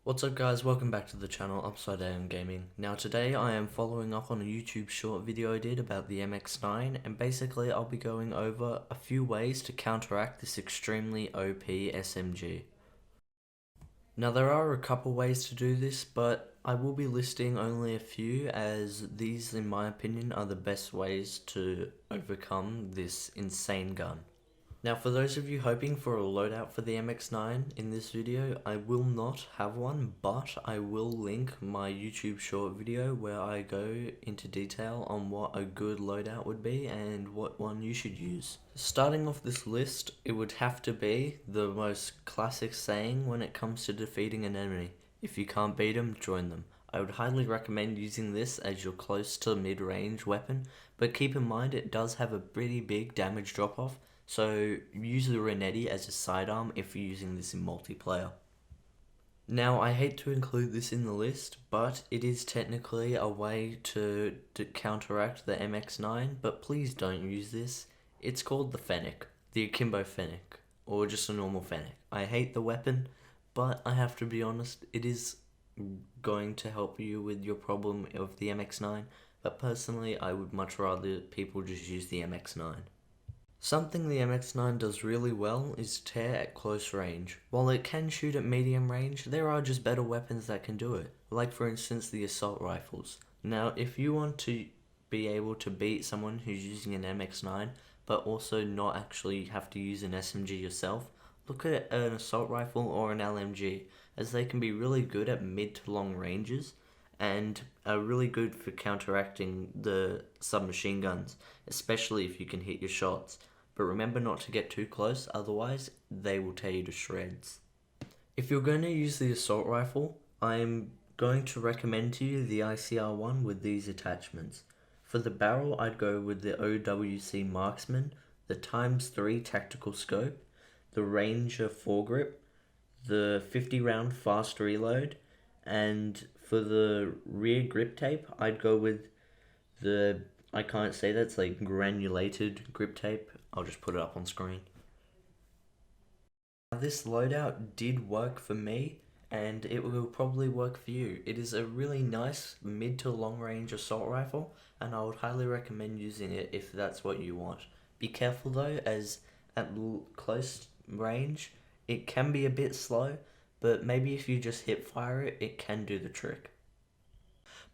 What's up guys, welcome back to the channel Upside Down Gaming. Now today I am following up on a YouTube short video I did about the MX-9 and basically I'll be going over a few ways to counteract this extremely OP SMG. Now there are a couple ways to do this, but I will be listing only a few as these in my opinion are the best ways to overcome this insane gun. Now for those of you hoping for a loadout for the MX-9 in this video, I will not have one, but I will link my YouTube short video where I go into detail on what a good loadout would be and what one you should use. Starting off this list, it would have to be the most classic saying when it comes to defeating an enemy. If you can't beat them, join them. I would highly recommend using this as your close to mid-range weapon, but keep in mind it does have a pretty big damage drop-off, so use the Renetti as a sidearm if you're using this in multiplayer. Now I hate to include this in the list, but it is technically a way to counteract the MX-9, but please don't use this. It's called the Fennec, the Akimbo Fennec, or just a normal Fennec. I hate the weapon, but I have to be honest, it is going to help you with your problem of the MX-9, but personally I would much rather people just use the MX-9. Something the MX-9 does really well is tear at close range. While it can shoot at medium range, there are just better weapons that can do it, like for instance the assault rifles. Now if you want to be able to beat someone who's using an MX-9, but also not actually have to use an SMG yourself, look at an assault rifle or an LMG, as they can be really good at mid to long ranges, and are really good for counteracting the submachine guns, especially if you can hit your shots. But remember not to get too close, otherwise they will tear you to shreds. If you're going to use the assault rifle, I'm going to recommend to you the ICR-1 with these attachments. For the barrel, I'd go with the OWC Marksman, the ×3 tactical scope, the Ranger foregrip, the 50 round fast reload, and for the rear grip tape, I'd go with the, I can't say that's like granulated grip tape. I'll just put it up on screen. This loadout did work for me, and it will probably work for you. It is a really nice mid to long range assault rifle, and I would highly recommend using it if that's what you want. Be careful though, as at close range, it can be a bit slow, but maybe if you just hip fire it, it can do the trick.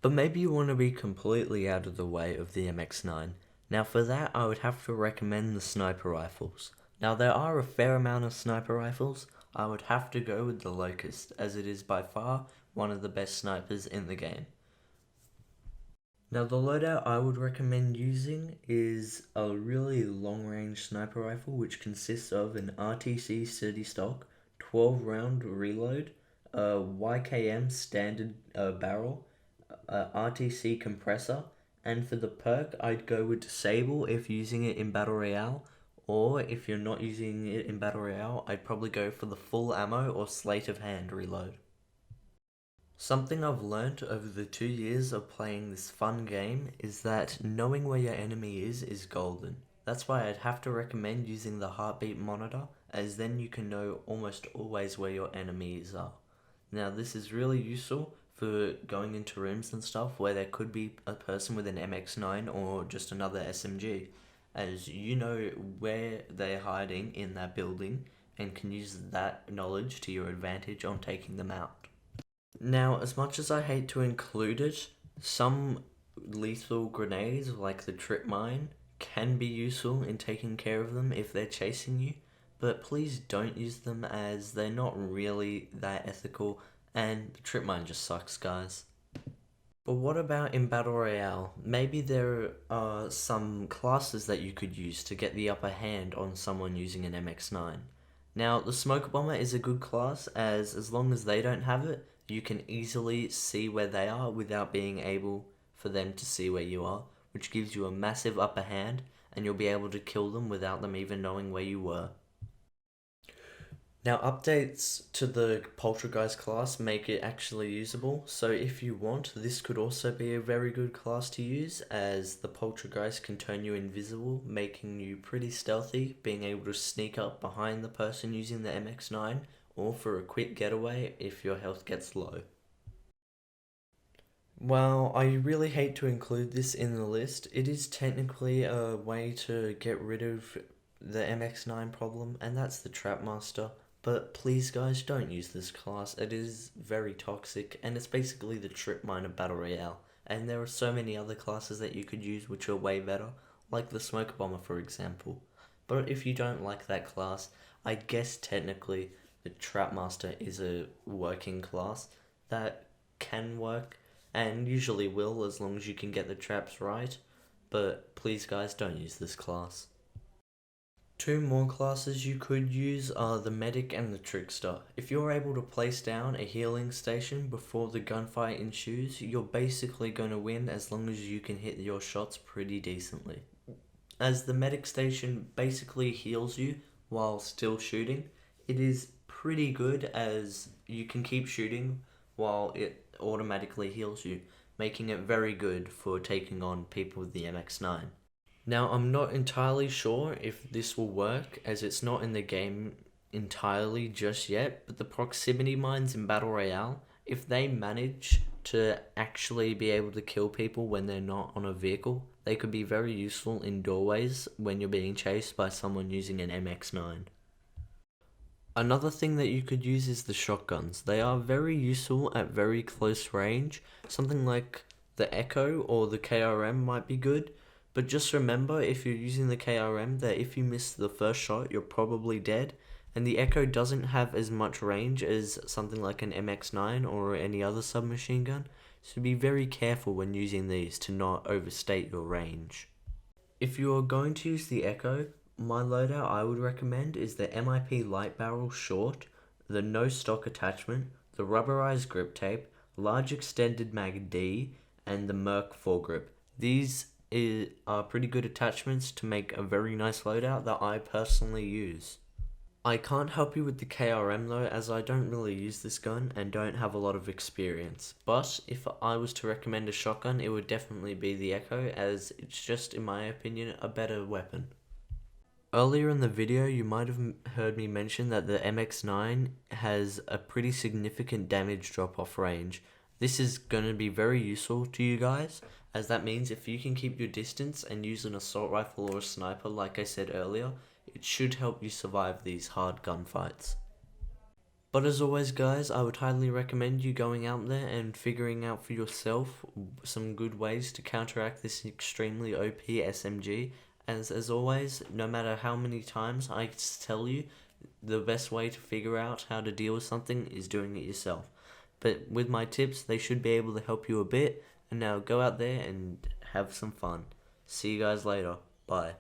But maybe you want to be completely out of the way of the MX-9. Now for that, I would have to recommend the sniper rifles. Now there are a fair amount of sniper rifles. I would have to go with the Locust, as it is by far one of the best snipers in the game. Now the loadout I would recommend using is a really long range sniper rifle, which consists of an RTC City Stock, 12 round reload, a YKM standard barrel, a RTC compressor, and for the perk I'd go with Disable if using it in Battle Royale, or if you're not using it in Battle Royale, I'd probably go for the full ammo or sleight of hand reload. Something I've learnt over the 2 years of playing this fun game is that knowing where your enemy is golden. That's why I'd have to recommend using the heartbeat monitor, as then you can know almost always where your enemies are. Now this is really useful for going into rooms and stuff where there could be a person with an MX-9 or just another SMG, as you know where they're hiding in that building and can use that knowledge to your advantage on taking them out. Now, as much as I hate to include it, some lethal grenades, like the trip mine, can be useful in taking care of them if they're chasing you, but please don't use them as they're not really that ethical, and the trip mine just sucks, guys. But what about in Battle Royale? Maybe there are some classes that you could use to get the upper hand on someone using an MX-9. Now, the Smoke Bomber is a good class, as long as they don't have it, you can easily see where they are without being able for them to see where you are, which gives you a massive upper hand, and you'll be able to kill them without them even knowing where you were. Now updates to the Poltergeist class make it actually usable, so if you want, this could also be a very good class to use, as the Poltergeist can turn you invisible, making you pretty stealthy, being able to sneak up behind the person using the MX-9, or for a quick getaway if your health gets low. Well, I really hate to include this in the list. It is technically a way to get rid of the MX9 problem, and that's the Trapmaster. But please, guys, don't use this class. It is very toxic, and it's basically the Trip Miner Battle Royale. And there are so many other classes that you could use which are way better, like the Smoke Bomber, for example. But if you don't like that class, I guess technically the Trapmaster is a working class that can work and usually will as long as you can get the traps right, but please guys, don't use this class. Two more classes you could use are the Medic and the Trickster. If you're able to place down a healing station before the gunfight ensues, you're basically going to win as long as you can hit your shots pretty decently. As the Medic station basically heals you while still shooting, it is pretty good as you can keep shooting while it automatically heals you, making it very good for taking on people with the MX9. Now, I'm not entirely sure if this will work as it's not in the game entirely just yet, but the proximity mines in Battle Royale, if they manage to actually be able to kill people when they're not on a vehicle, they could be very useful in doorways when you're being chased by someone using an MX9. Another thing that you could use is the shotguns. They are very useful at very close range. Something like the Echo or the KRM might be good, but just remember if you're using the KRM that if you miss the first shot, you're probably dead, and the Echo doesn't have as much range as something like an MX9 or any other submachine gun, so be very careful when using these to not overstate your range. If you are going to use the Echo, my loadout I would recommend is the MIP Light Barrel Short, the No Stock Attachment, the Rubberized Grip Tape, Large Extended Mag D, and the Merc Foregrip. These are pretty good attachments to make a very nice loadout that I personally use. I can't help you with the KRM though, as I don't really use this gun and don't have a lot of experience, but if I was to recommend a shotgun, it would definitely be the Echo, as it's just, in my opinion, a better weapon. Earlier in the video, you might have heard me mention that the MX9 has a pretty significant damage drop-off range. This is going to be very useful to you guys, as that means if you can keep your distance and use an assault rifle or a sniper like I said earlier, it should help you survive these hard gunfights. But as always guys, I would highly recommend you going out there and figuring out for yourself some good ways to counteract this extremely OP SMG. As always, no matter how many times I tell you, the best way to figure out how to deal with something is doing it yourself. But with my tips, they should be able to help you a bit. And now go out there and have some fun. See you guys later. Bye.